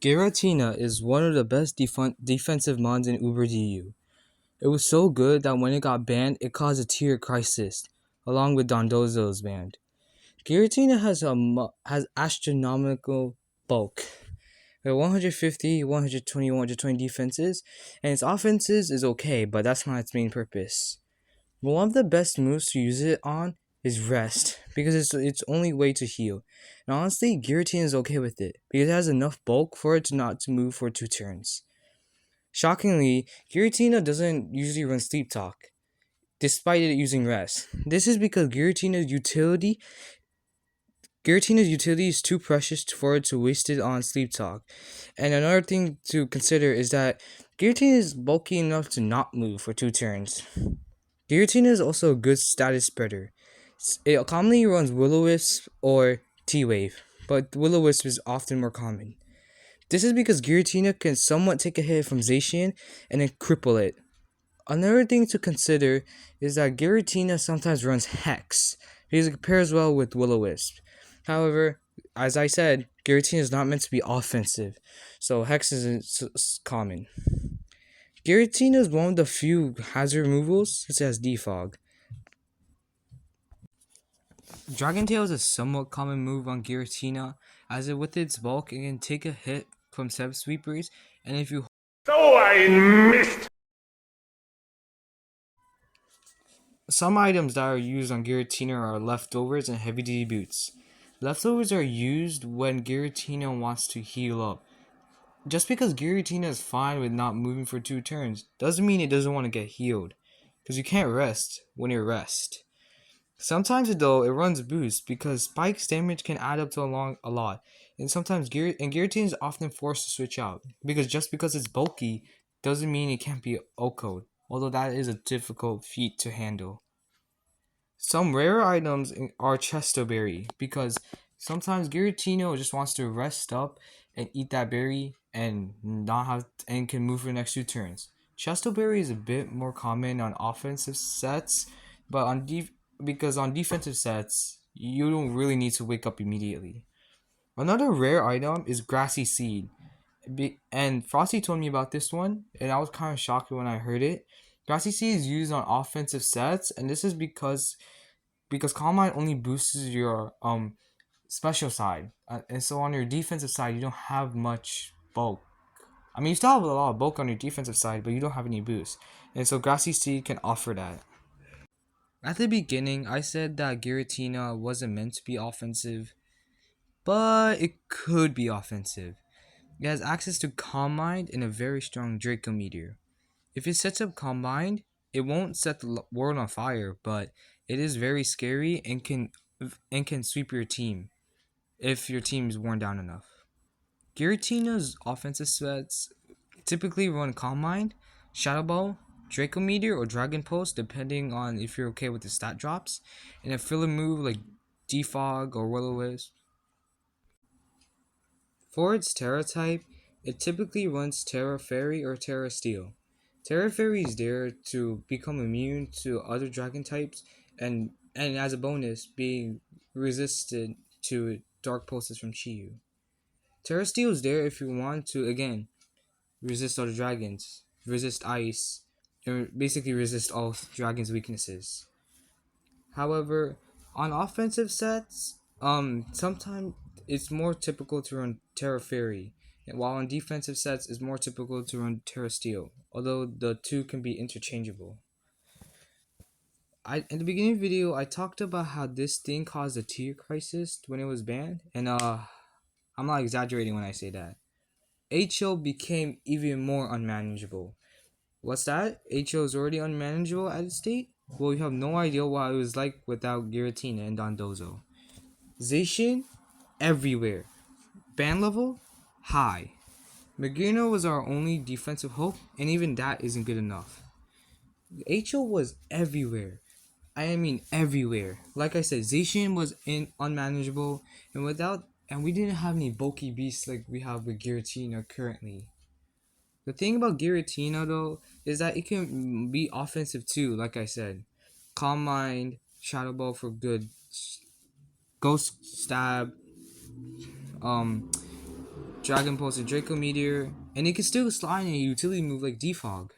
Giratina is one of the best defensive mons in Uber DU. It was so good that when it got banned, it caused a tier crisis, along with Dondozo's banned. Giratina has astronomical bulk. With 150, 120, 120 defenses, and its offenses is okay, but that's not its main purpose. One of the best moves to use it on is rest, because it's its only way to heal. And honestly, Giratina is okay with it, because it has enough bulk for it to not to move for 2 turns. Shockingly, Giratina doesn't usually run Sleep Talk, despite it using rest. This is because Giratina's utility is too precious for it to waste it on Sleep Talk. And another thing to consider is that Giratina is bulky enough to not move for 2 turns. Giratina is also a good status spreader. It commonly runs Will-O-Wisp or T-Wave, but Will-O-Wisp is often more common. This is because Giratina can somewhat take a hit from Zacian and then cripple it. Another thing to consider is that Giratina sometimes runs Hex because it pairs well with Will-O-Wisp. However, as I said, Giratina is not meant to be offensive, so Hex is common. Giratina is one of the few hazard removals, such as Defog. Dragon Tail is a somewhat common move on Giratina, as it with its bulk it can take a hit from sweepers, and if you So I missed. some items that are used on Giratina are leftovers and heavy duty boots. Leftovers are used when Giratina wants to heal up. Just because Giratina is fine with not moving for 2 turns doesn't mean it doesn't want to get healed, because you can't rest when you rest. Sometimes though it runs boost because Spike's damage can add up to a lot, and sometimes Giratina is often forced to switch out because just because it's bulky doesn't mean it can't be OHKO'd, although that is a difficult feat to handle. Some rare items are Chestoberry because sometimes Giratina just wants to rest up and eat that berry and not have and can move for the next 2 turns. Chestoberry is a bit more common on offensive sets, but because on defensive sets you don't really need to wake up immediately. Another rare item is Grassy Seed. And Frosty told me about this one, and I was kind of shocked when I heard it. Grassy Seed is used on offensive sets, and this is because Calm Mind only boosts your special side, and so on your defensive side you don't have much bulk. I mean, you still have a lot of bulk on your defensive side, but you don't have any boost, and so Grassy Seed can offer that. At the beginning, I said that Giratina wasn't meant to be offensive, but it could be offensive. It has access to Calm Mind and a very strong Draco Meteor. If it sets up Calm Mind, it won't set the world on fire, but it is very scary and can sweep your team if your team is worn down enough. Giratina's offensive sets typically run Calm Mind, Shadow Ball, Draco Meteor, or Dragon Pulse, depending on if you're okay with the stat drops, and a filler move like Defog or Will-O-Wisp. For its Terra type, it typically runs Terra Fairy or Terra Steel. Terra Fairy is there to become immune to other dragon types and as a bonus being resistant to dark pulses from Chiyu. Terra Steel is there if you want to again resist other dragons, resist ice, or basically resist all dragons' weaknesses. However, on offensive sets, sometimes it's more typical to run Terra Fairy, while on defensive sets it's more typical to run Terra Steel, although the two can be interchangeable. In the beginning of the video, I talked about how this thing caused a tier crisis when it was banned, and I'm not exaggerating when I say that. HO became even more unmanageable. What's that? HO is already unmanageable at its state? Well, you have no idea what it was like without Giratina and Dondozo. Zacian, everywhere. Ban level, high. Magino was our only defensive hope, and even that isn't good enough. HO was everywhere. I mean everywhere. Like I said, Zacian was unmanageable, and we didn't have any bulky beasts like we have with Giratina currently. The thing about Giratina though is that it can be offensive too, like I said. Calm Mind, Shadow Ball for good, Ghost Stab, um, Dragon Pulse and Draco Meteor, and it can still slide in a utility move like Defog.